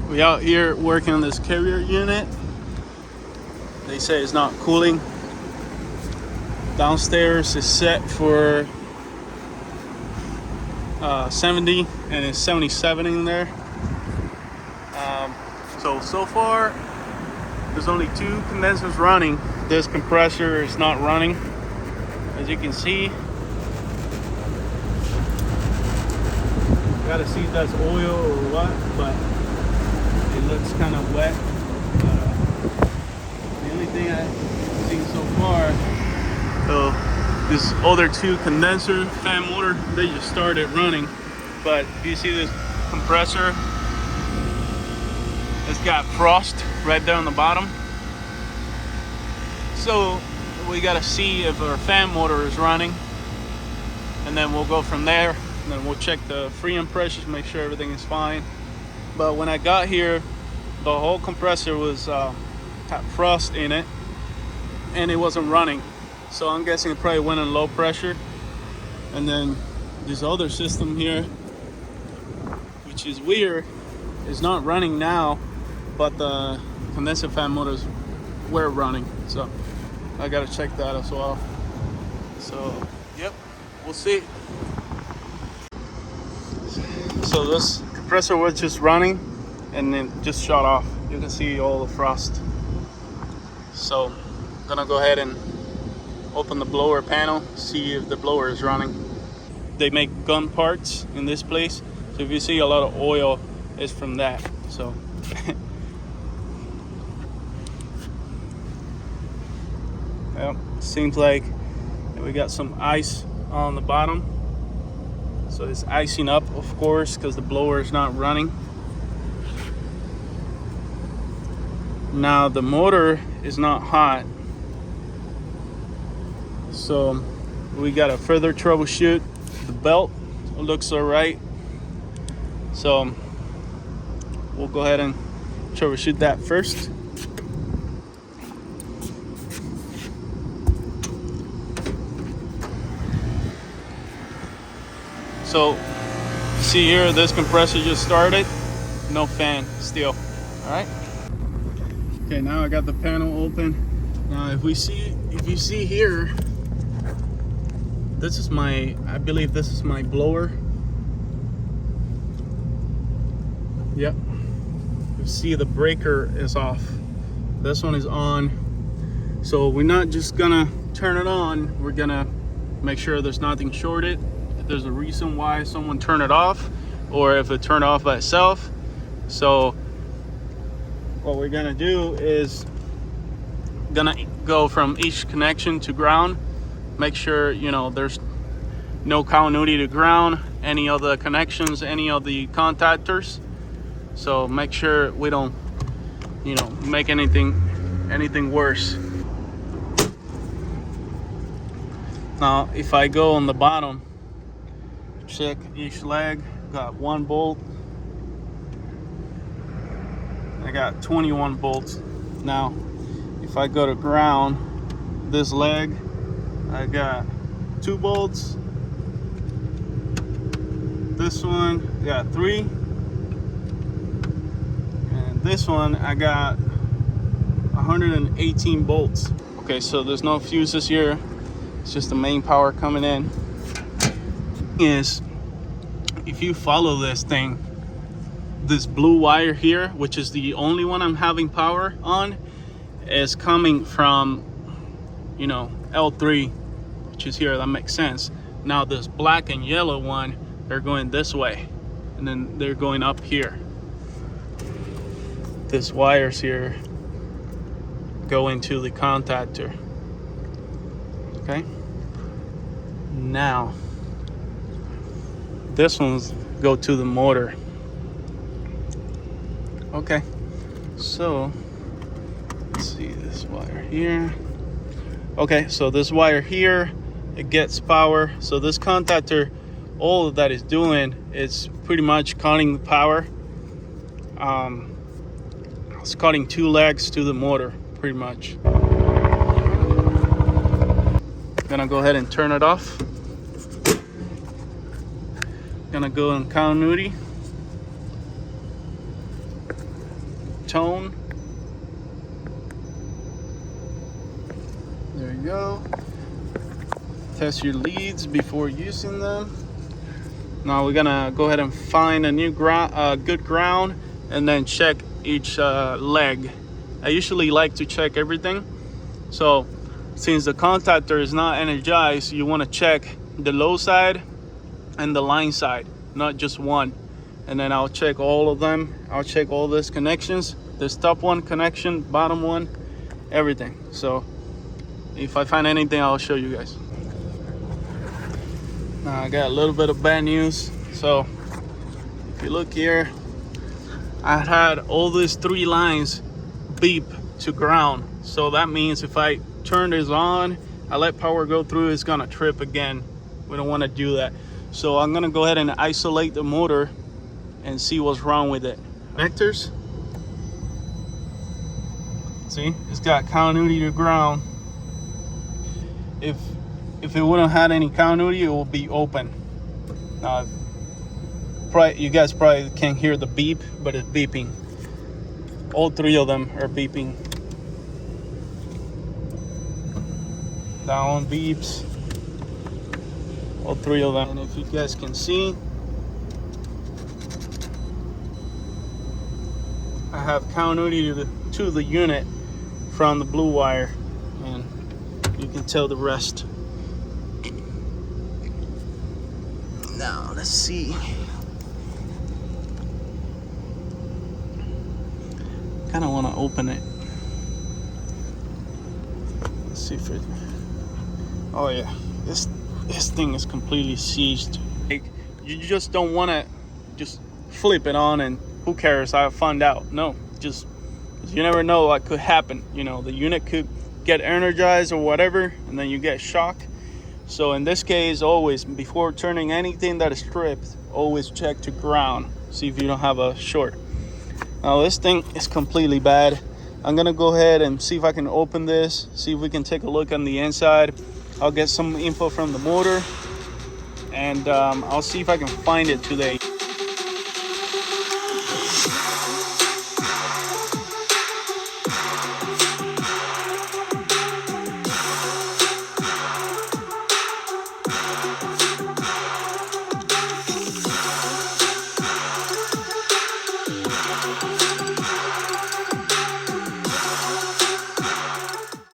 We out here working on this carrier unit. They say it's not cooling. Downstairs is set for 70 and it's 77 in there. So far there's only 2 condensers running. This compressor is not running, as you can see. Gotta see if that's oil or what, but it looks kind of wet. The only thing I've seen so far, so this other 2 condenser fan motor, they just started running. But if you see this compressor, it's got frost right there on the bottom. So we gotta see if our fan motor is running, and then we'll go from there. And then we'll check the freon pressure, make sure everything is fine. But when I got here, the whole compressor was had frost in it, and it wasn't running. So I'm guessing it probably went on low pressure. And then this other system here, which is weird, is not running now, but the condenser fan motors were running. So I gotta check that as well. So yep, we'll see. So this compressor was just running and then just shut off. You can see all the frost. So I'm gonna go ahead and open the blower panel, see if the blower is running. They make gun parts in this place, so if you see a lot of oil, it's from that. So well, seems like we got some ice on the bottom. So it's icing up, of course, because the blower is not running. Now the motor is not hot, so we gotta further troubleshoot. The belt looks all right, so we'll go ahead and troubleshoot that first. So see here, this compressor just started, no fan still. All right. Okay, now I got the panel open. Now if you see here, this is I believe this is my blower. Yep. You see the breaker is off. This one is on. So we're not just gonna turn it on, we're gonna make sure there's nothing shorted. If there's a reason why someone turned it off, or if it turned off by itself. So what we're gonna do is gonna go from each connection to ground, make sure there's no continuity to ground, any of the connections, any of the contactors. So make sure we don't make anything worse. Now if I go on the bottom, check each leg, got 1 bolt. I got 21 bolts. Now if I go to ground, this leg, I got 2 bolts. This one got 3, and this one I got 118 bolts. Okay, so there's no fuses here, it's just the main power coming in. Is if you follow this thing, this blue wire here, which is the only one I'm having power on, is coming from L3, which is here. That makes sense. Now this black and yellow one, they're going this way, and then they're going up here. This wires here go into the contactor. Okay, now this one's go to the motor. Okay, so let's see this wire here. Okay, so this wire here, it gets power. So this contactor, all that is doing is pretty much cutting the power. It's cutting 2 legs to the motor, pretty much. Gonna go ahead and turn it off. Gonna go in continuity. tone. There you go. Test your leads before using them. Now we're gonna go ahead and find a new good ground, and then check each leg. I usually like to check everything. So since the contactor is not energized, you want to check the low side and the line side, not just one. And then I'll check all of them. I'll check all these connections, this top one connection, bottom one, everything. So if I find anything, I'll show you guys. Now I got a little bit of bad news. So if you look here, I had all these 3 lines beep to ground. So that means if I turn this on, I let power go through, it's gonna trip again. We don't want to do that. So I'm gonna go ahead and isolate the motor and see what's wrong with it. Connectors, see, it's got continuity to ground. If it wouldn't have had any continuity, it will be open. Now, you guys probably can't hear the beep, but it's beeping. All 3 of them are beeping. That one beeps. All 3 of them. And if you guys can see, I have continuity to the unit from the blue wire, and you can tell the rest. Now let's see. Kind of want to open it. Let's see if it. Oh yeah, this thing is completely seized. Like, you just don't want to just flip it on and who cares, I found out. No, just, you never know what could happen. You know, the unit could get energized or whatever, and then you get shocked. So in this case, always before turning anything that is stripped, always check to ground. See if you don't have a short. Now this thing is completely bad. I'm gonna go ahead and see if I can open this, see if we can take a look on the inside. I'll get some info from the motor, and I'll see if I can find it today.